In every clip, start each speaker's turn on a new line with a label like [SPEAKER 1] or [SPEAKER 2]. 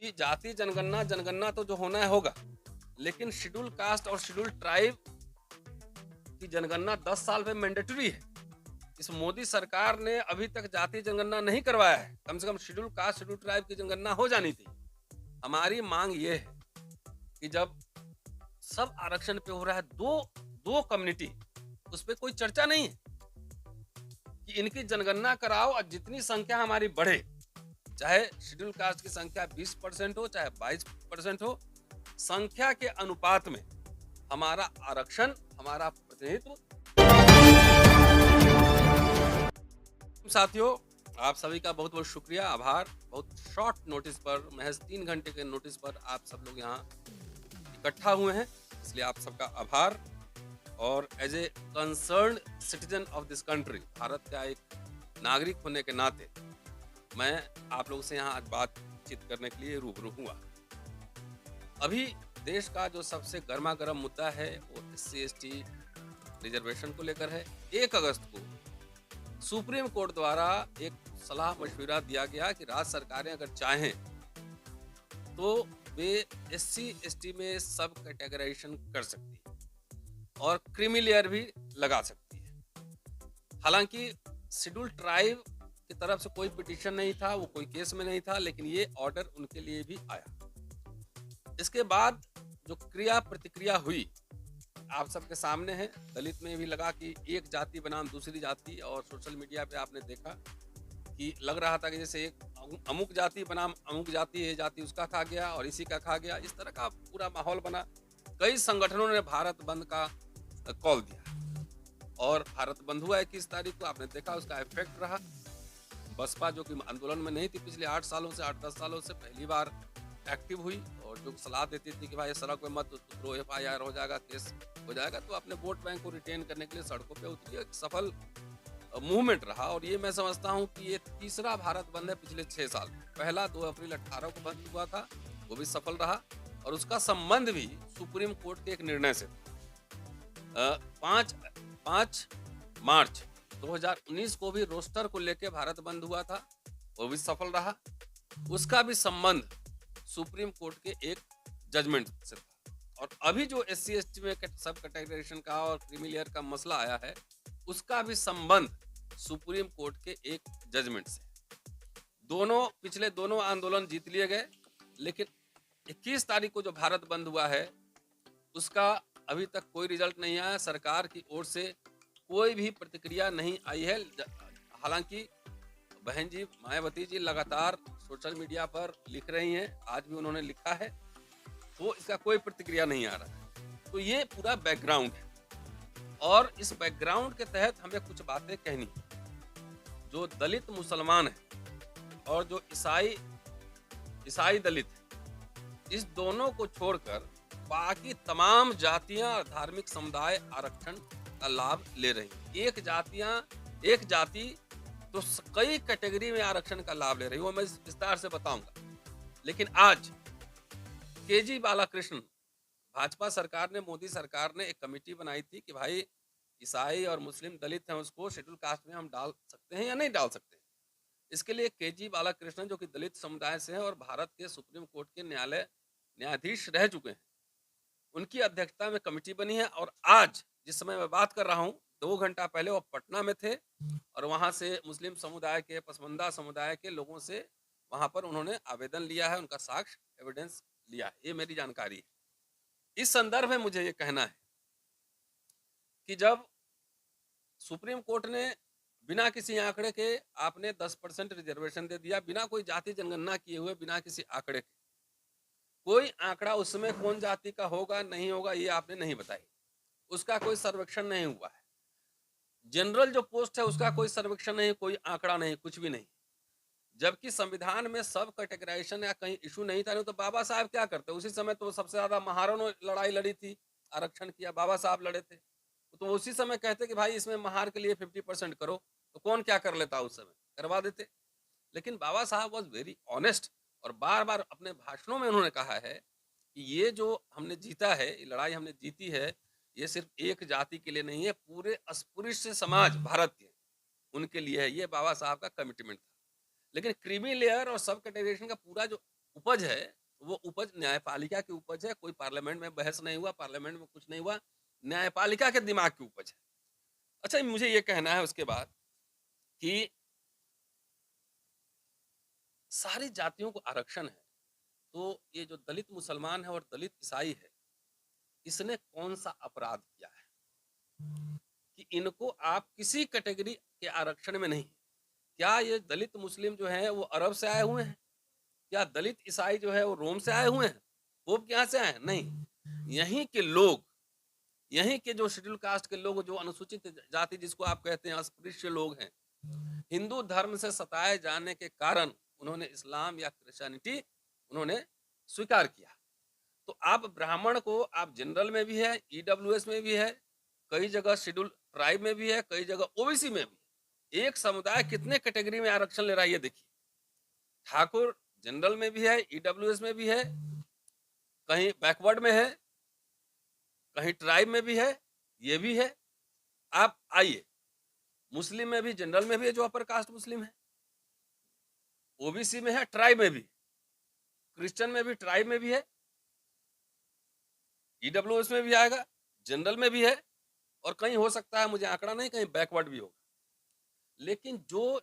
[SPEAKER 1] कि जाति जनगणना जनगणना तो जो होना है होगा, लेकिन शेड्यूल कास्ट और शेड्यूल ट्राइब की जनगणना 10 साल में मैंडेटरी है। इस मोदी सरकार ने अभी तक जाति जनगणना नहीं करवाया है। कम से कम शेड्यूल कास्ट शेड्यूल ट्राइब की जनगणना हो जानी थी। हमारी मांग ये है कि जब सब आरक्षण पे हो रहा है, दो दो कम्युनिटी, उस पे कोई चर्चा नहीं है कि इनकी जनगणना कराओ और जितनी संख्या हमारी बढ़े, चाहे शेड्यूल कास्ट की संख्या 20% हो चाहे 22% हो, संख्या के अनुपात में हमारा आरक्षण, हमारा प्रतिनिधित्व। साथियों, आप सभी का बहुत बहुत शुक्रिया, आभार। बहुत शॉर्ट नोटिस पर, महज 3 घंटे के नोटिस पर आप सब लोग यहाँ इकट्ठा हुए हैं, इसलिए आप सबका आभार। और as a concerned citizen of this country, Bharat का एक नागरिक होने के नाते मैं आप लोगों से यहाँ आज बातचीत करने के लिए रूबरू हुआ। अभी देश का जो सबसे गर्मा गर्म मुद्दा है वो SC/ST रिजर्वेशन को लेकर है। 1 अगस्त को सुप्रीम कोर्ट द्वारा एक सलाह मशविरा दिया गया कि राज्य सरकारें अगर चाहें तो वे SC/ST में सब कैटेगराइजेशन कर सकती है और क्रीमी लेयर भी लगा सकती है। हालांकि शेड्यूल ट्राइब की तरफ से कोई पिटीशन नहीं था, वो कोई केस में नहीं था, लेकिन ये ऑर्डर उनके लिए भी आया। इसके बाद जो क्रिया प्रतिक्रिया हुई आप सबके सामने है। दलित में भी लगा कि एक जाति बनाम दूसरी जाति, और सोशल मीडिया पे आपने देखा कि लग रहा था कि जैसे एक अमुक जाति बनाम अमुक जाति, ये जाति उसका खा गया और इसी का खा गया, इस तरह का पूरा माहौल बना। कई संगठनों ने भारत बंद का कॉल दिया और भारत बंद हुआ 21 तारीख को, आपने देखा उसका इफेक्ट रहा। बसपा जो कि आंदोलन में नहीं थी पिछले 8 सालों से, 8-10 सालों से, पहली बार एक्टिव हुई और जो सलाह देती थी कि भाई सड़क पे मत उतरो, FIR हो जाएगा, केस हो जाएगा, तो अपने वोट बैंक को रिटेन करने के लिए सड़कों पे उतरी। एक सफल मूवमेंट रहा और ये मैं समझता हूँ कि ये तीसरा भारत बंद है पिछले 6 साल में। पहला 2 अप्रैल 18 को बंद हुआ था, वो भी सफल रहा और उसका संबंध भी सुप्रीम कोर्ट के एक निर्णय से था। 5 मार्च 2019 को भी रोस्टर को लेकर भारत बंद हुआ था, वो भी सफल रहा। उसका भी संबंध सुप्रीम कोर्ट के एक जजमेंट से था। और अभी जो SC/ST में सब कैटेगराइजेशन का और क्रीमी लेयर का मसला आया है, उसका भी संबंध सुप्रीम कोर्ट के एक जजमेंट से। पिछले दोनों आंदोलन जीत लिए गए, लेकिन 21 तारीख को जो भारत बंद हुआ है उसका अभी तक कोई रिजल्ट नहीं आया। सरकार की ओर से कोई भी प्रतिक्रिया नहीं आई है। हालांकि बहन जी मायावती जी लगातार सोशल मीडिया पर लिख रही हैं, आज भी उन्होंने लिखा है, तो इसका कोई प्रतिक्रिया नहीं आ रहा है। तो ये पूरा बैकग्राउंड है और इस बैकग्राउंड के तहत हमें कुछ बातें कहनी है। जो दलित मुसलमान है और जो ईसाई दलित है, इस दोनों को छोड़कर बाकी तमाम जातियां और धार्मिक समुदाय आरक्षण का लाभ ले रही हैं। एक जाति तो कई कैटेगरी में आरक्षण का लाभ ले रही है, वो मैं विस्तार से बताऊंगा। लेकिन आज KG बालाकृष्ण, भाजपा सरकार ने, मोदी सरकार ने एक कमेटी बनाई थी कि भाई ईसाई और मुस्लिम दलित हैं, उसको शेड्यूल कास्ट में हम डाल सकते हैं या नहीं डाल सकते हैं। इसके लिए KG बालाकृष्णन जो कि दलित समुदाय से हैं और भारत के सुप्रीम कोर्ट के न्यायाधीश रह चुके हैं, उनकी अध्यक्षता में कमेटी बनी है। और आज जिस समय मैं बात कर रहा हूँ, 2 घंटा पहले वो पटना में थे और वहां से मुस्लिम समुदाय के, पसमंदा समुदाय के लोगों से वहां पर उन्होंने आवेदन लिया है, उनका साक्ष्य एविडेंस लिया है। ये मेरी जानकारी है। इस संदर्भ में मुझे ये कहना है कि जब सुप्रीम कोर्ट ने बिना किसी आंकड़े के आपने 10% रिजर्वेशन दे दिया, बिना कोई जाति जनगणना किए हुए, बिना किसी आंकड़े के, कोई आंकड़ा उसमें कौन जाति का होगा नहीं होगा ये आपने नहीं बताई, उसका कोई सर्वेक्षण नहीं हुआ है। जनरल जो पोस्ट है उसका कोई सर्वेक्षण नहीं, कोई आंकड़ा नहीं, कुछ भी नहीं। जबकि संविधान में सब कैटेगराइजेशन या कहीं इशू नहीं था। नहीं तो बाबा साहब क्या करते, उसी समय तो सबसे ज्यादा महारों ने लड़ाई लड़ी थी, आरक्षण किया, बाबा साहब लड़े थे, तो उसी समय कहते कि भाई इसमें महार के लिए 50% करो, तो कौन क्या कर लेता, उस समय करवा देते। लेकिन बाबा साहब वॉज वेरी ऑनेस्ट और बार बार अपने भाषणों में उन्होंने कहा है कि ये जो हमने जीता है, ये लड़ाई हमने जीती है, ये सिर्फ एक जाति के लिए नहीं है, पूरे अस्पृश्य समाज भारत के, उनके लिए है। ये बाबा साहब का कमिटमेंट था। लेकिन क्रीमी लेयर और सब कैटेगराइजेशन का पूरा जो उपज है, वो उपज न्यायपालिका की उपज है। कोई पार्लियामेंट में बहस नहीं हुआ, पार्लियामेंट में कुछ नहीं हुआ, न्यायपालिका के दिमाग की उपज है। अच्छा, मुझे ये कहना है उसके बाद कि सारी जातियों को आरक्षण है, तो ये जो दलित मुसलमान है और दलित ईसाई है, इसने कौन-सा अपराध किया है कि इनको आप किसी कैटेगरी के आरक्षण में नहीं? क्या ये दलित मुस्लिम जो हैं वो अरब से आए हुए हैं? क्या दलित ईसाई जो है वो रोम से आए हुए हैं? पोप के यहाँ से आए हैं? नहीं। यहीं के लोग, यहीं के जो शेड्यूल कास्ट के लोग, जो अनुसूचित जाति जिसको आप कहते हैं, अस्पृश्य लोग हैं, हिंदू धर्म से सताए जाने के कारण उन्होंने इस्लाम या क्रिश्चियनिटी उन्होंने स्वीकार किया। तो आप ब्राह्मण को आप जनरल में भी है, ईडब्ल्यूएस में भी है, कई जगह शेड्यूल ट्राइब में भी है, कई जगह ओबीसी में भी है। एक समुदाय कितने कैटेगरी में आरक्षण ले रहा है ये देखिए। ठाकुर जनरल में भी है, ईडब्ल्यूएस में भी है, कहीं बैकवर्ड में है, कहीं ट्राइब में भी है, ये भी है। आप आइए, मुस्लिम में भी जनरल में भी है जो अपर कास्ट मुस्लिम है, ओबीसी में है, ट्राइब में भी, क्रिश्चियन में भी, ट्राइब में भी है, ईडब्ल्यूएस में भी आएगा, जनरल में भी है, और कहीं हो सकता है, मुझे आंकड़ा नहीं, कहीं बैकवर्ड भी होगा। लेकिन जो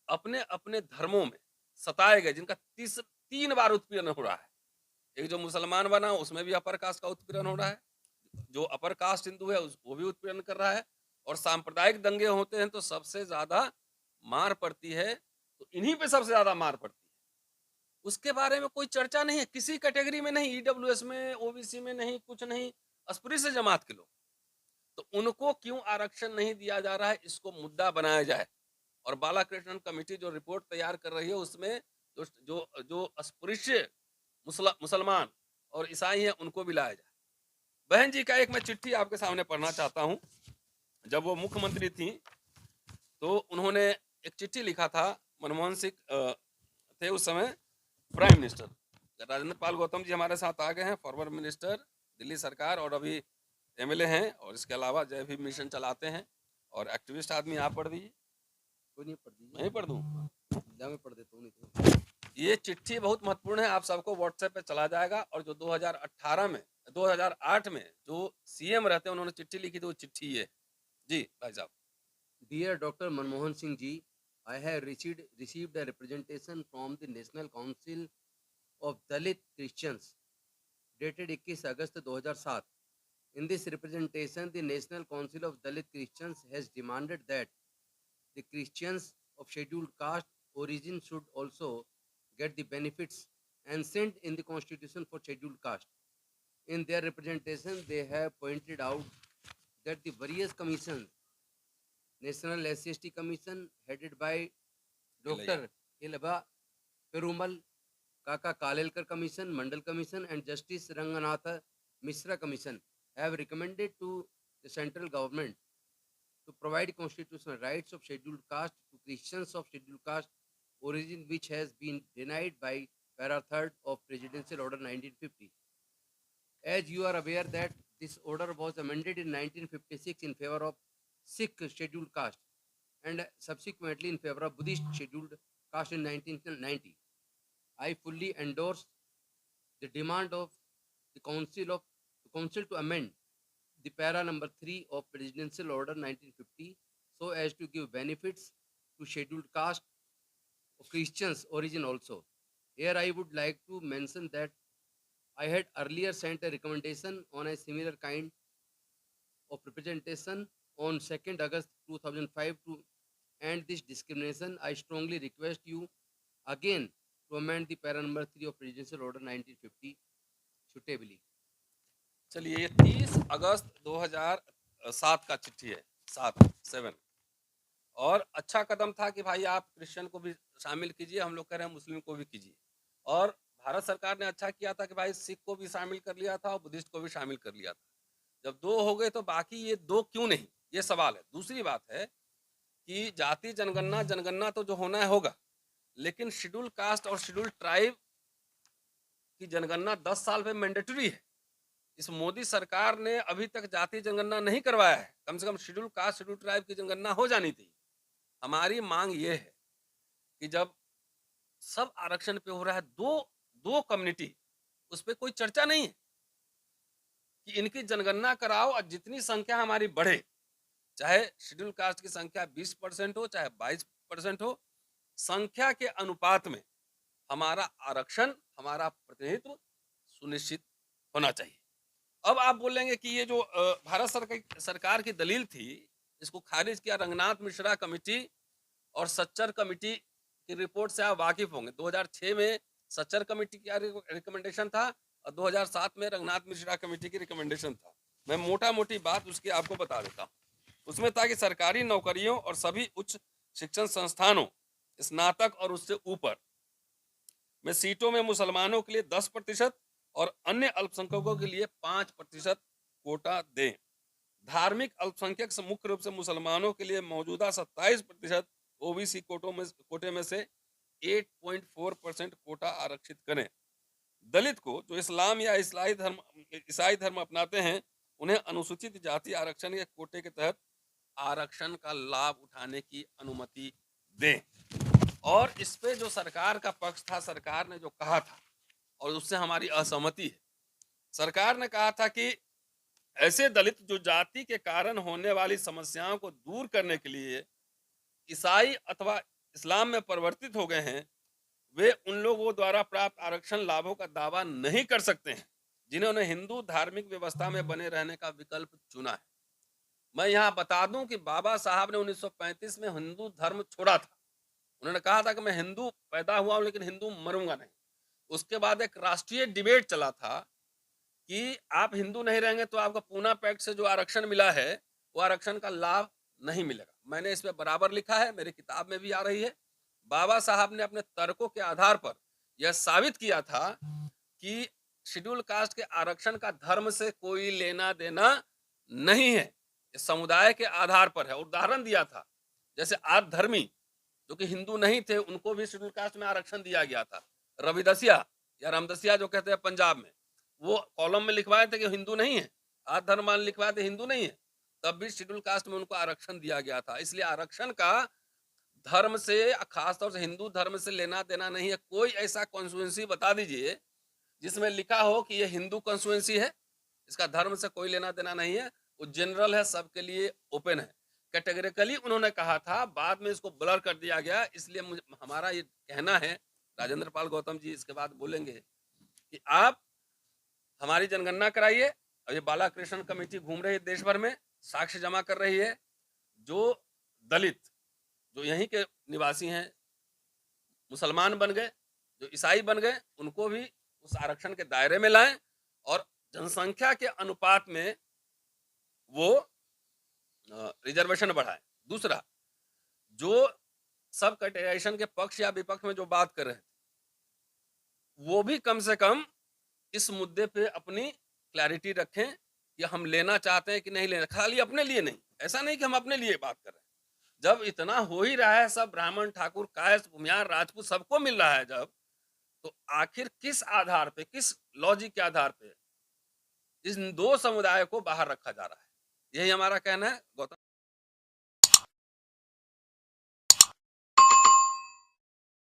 [SPEAKER 1] अपने अपने धर्मों में सताए गए, जिनका 3 बार उत्पीड़न हो रहा है, एक जो मुसलमान बना उसमें भी अपर कास्ट का उत्पीड़न हो रहा है, जो अपर कास्ट हिंदू है वो भी उत्पीड़न कर रहा है, और सांप्रदायिक दंगे होते हैं तो सबसे ज्यादा मार पड़ती है, तो इन्हीं पे सबसे ज्यादा मार पड़ती है। उसके बारे में कोई चर्चा नहीं है, किसी कैटेगरी में नहीं, ईडब्ल्यूएस में, ओबीसी में नहीं, कुछ नहीं, अस्पृश्य जमात के लोग। तो उनको क्यों आरक्षण नहीं दिया जा रहा है, इसको मुद्दा बनाया जाए। और बालाकृष्णन कमेटी जो रिपोर्ट तैयार कर रही है उसमें जो जो जो अस्पृश्य मुसलमान और ईसाई हैं उनको भी लाया जाए। बहन जी का एक मैं चिट्ठी आपके सामने पढ़ना चाहता हूँ। जब वो मुख्यमंत्री थी तो उन्होंने एक चिट्ठी लिखा था, मनमोहन सिंह थे उस समय प्राइम मिनिस्टर। राजेंद्र पाल गौतम जी हमारे साथ आ गए हैं, फॉर्मर मिनिस्टर दिल्ली सरकार, और अभी एमएलए हैं, और इसके अलावा जय भीम मिशन चलाते हैं और एक्टिविस्ट आदमी। आप पढ़ दीजिए।
[SPEAKER 2] कोई नहीं, पढ़ दीजिए।
[SPEAKER 1] मैं ही पढ़ दूं?
[SPEAKER 2] मैं पढ़ देता हूँ, नहीं तो।
[SPEAKER 1] ये चिट्ठी बहुत महत्वपूर्ण है, आप सबको व्हाट्सएप पे चला जाएगा। और जो 2018 में 2008 में जो सीएम रहते हैं उन्होंने चिट्ठी लिखी थी, वो चिट्ठी ये। जी भाई साहब।
[SPEAKER 2] Dear Dr. Manmohan Singh ji, I have received a representation from the National Council of Dalit Christians dated 21 August 2007. In this representation, the National Council of Dalit Christians has demanded that the Christians of scheduled caste origin should also get the benefits ancient in the Constitution for scheduled caste. In their representation, they have pointed out that the various commissions, National SC/ST Commission headed by Dr. Ilaba Perumal, Kaka Kalelkar Commission, Mandal Commission, and Justice Ranganatha Mishra Commission have recommended to the central government to provide constitutional rights of scheduled caste to Christians of scheduled caste origin, which has been denied by Para 3rd of Presidential Order 1950. As you are aware that this order was amended in 1956 in favor of Sikh scheduled caste and subsequently in favor of Buddhist scheduled caste in 1990. I fully endorse the demand of the council to amend the para number 3 of Presidential Order 1950 so as to give benefits to scheduled caste of Christians origin also. Here I would like to mention that I had earlier sent a recommendation on a similar kind of representation on 2nd August 2005 to end this discrimination. I strongly request you again to amend the para number 3 of Presidential Order 1950 suitably.
[SPEAKER 1] चलिए, ये 30 अगस्त 2007 का चिट्ठी है, 7 और अच्छा कदम था कि भाई आप क्रिश्चियन को भी शामिल कीजिए, हम लोग कह रहे हैं मुस्लिम को भी कीजिए। और भारत सरकार ने अच्छा किया था कि भाई सिख को भी शामिल कर लिया था और बुद्धिस्ट को भी शामिल कर लिया था। जब 2 हो गए तो बाकी ये 2 क्यों नहीं, ये सवाल है। दूसरी बात है कि जाति जनगणना तो जो होना है होगा, लेकिन शेड्यूल कास्ट और शेड्यूल ट्राइब की जनगणना 10 साल में मैंडेटरी है। इस मोदी सरकार ने अभी तक जाति जनगणना नहीं करवाया है। कम से कम शेड्यूल कास्ट शेड्यूल ट्राइब की जनगणना हो जानी थी। हमारी मांग ये है कि जब सब आरक्षण पे हो रहा है, 2 2 कम्युनिटी, उस पे कोई चर्चा नहीं है कि इनकी जनगणना कराओ और जितनी संख्या हमारी बढ़े, चाहे शेड्यूल कास्ट की संख्या 20% हो, चाहे 22% हो, संख्या के अनुपात में हमारा आरक्षण, हमारा प्रतिनिधित्व सुनिश्चित होना चाहिए। अब आप बोलेंगे कि ये जो भारत सरकार की दलील थी, इसको खारिज किया रंगनाथ मिश्रा कमेटी और सच्चर कमेटी की रिपोर्ट से आप वाकिफ होंगे। 2006 में सच्चर कमेटी का रिकमेंडेशन था और 2007 में रंगनाथ मिश्रा कमेटी की रिकमेंडेशन था। मैं मोटा-मोटी बात उसकी आपको बता देता हूँ। उसमें था कि सरकारी नौकरियों और सभी उच्च शिक्षण संस्थानों, स्नातक और उससे ऊपर में सीटों में मुसलमानों के लिए 10% और अन्य अल्पसंख्यकों के लिए 5% कोटा दें। धार्मिक अल्पसंख्यक मुख्य रूप से मुसलमानों के लिए मौजूदा 27% ओबीसी कोटे में से 8.4% कोटा आरक्षित करें। दलित को जो इस्लाम या ईसाई धर्म अपनाते हैं, उन्हें अनुसूचित जाति आरक्षण के कोटे के तहत आरक्षण का लाभ उठाने की अनुमति दें। और इस पे जो सरकार का पक्ष था, सरकार ने जो कहा था और उससे हमारी असहमति है। सरकार ने कहा था कि ऐसे दलित जो जाति के कारण होने वाली समस्याओं को दूर करने के लिए ईसाई अथवा इस्लाम में परिवर्तित हो गए हैं, वे उन लोगों द्वारा प्राप्त आरक्षण लाभों का दावा नहीं कर सकते हैं जिन्होंने हिंदू धार्मिक व्यवस्था में बने रहने का विकल्प चुना है। मैं यहाँ बता दूं कि बाबा साहब ने 1935 में हिंदू धर्म छोड़ा था। उन्होंने कहा था कि मैं हिंदू पैदा हुआ हूं लेकिन हिंदू मरूंगा नहीं। उसके बाद एक राष्ट्रीय डिबेट चला था कि आप हिंदू नहीं रहेंगे तो आपको पूना पैक्ट से जो आरक्षण मिला है, वो आरक्षण का लाभ नहीं मिलेगा। मैंने इस पे बराबर लिखा है, मेरी किताब में भी आ रही है। बाबा साहब ने अपने तर्कों के आधार पर यह साबित किया था कि शेड्यूल कास्ट के आरक्षण का धर्म से कोई लेना देना नहीं है, ये समुदाय के आधार पर है। उदाहरण दिया था, जैसे आद धर्मी जो कि हिंदू नहीं थे, उनको भी शेड्यूल कास्ट में आरक्षण दिया गया था। रविदसिया या रामदसिया जो कहते हैं पंजाब में, वो कॉलम में लिखवाए थे कि हिंदू नहीं है, आद धर्म वाले लिखवाए थे हिंदू नहीं है, तब भी शेड्यूल कास्ट में उनको आरक्षण दिया गया था। इसलिए आरक्षण का धर्म से, खासतौर से हिंदू धर्म से लेना देना नहीं है। कोई ऐसा कॉन्स्टिट्यूएंसी बता दीजिए जिसमें लिखा हो कि ये हिंदू कॉन्स्टिट्यूएंसी है, इसका धर्म से कोई लेना देना नहीं है, वो जनरल है, सबके लिए ओपन है। कैटेगरिकली उन्होंने कहा था, बाद में इसको ब्लर कर दिया गया। इसलिए हमारा ये कहना है, राजेंद्र पाल गौतम जी इसके बाद बोलेंगे कि आप हमारी जनगणना कराइए। और ये बाला कृष्ण कमेटी घूम रही है देश भर में, साक्ष्य जमा कर रही है। जो दलित जो यहीं के निवासी हैं, मुसलमान बन गए, जो ईसाई बन गए, उनको भी उस आरक्षण के दायरे में लाएं और जनसंख्या के अनुपात में वो रिजर्वेशन बढ़ाएं। दूसरा, जो सब कैटेगराइजेशन के पक्ष या विपक्ष में जो बात कर रहे हैं, वो भी कम से कम इस मुद्दे पे अपनी क्लैरिटी रखें कि हम लेना चाहते हैं कि नहीं लेना। खाली अपने लिए नहीं, ऐसा नहीं कि हम अपने लिए बात कर रहे हैं। जब इतना हो ही रहा है, सब ब्राह्मण, ठाकुर, कायस्थ, भूमिहार, राजपूत सबको मिल रहा है जब, तो आखिर किस आधार पे, किस लॉजिक के आधार पे इन 2 समुदाय को बाहर रखा जा रहा है? यही हमारा कहना है। गौतम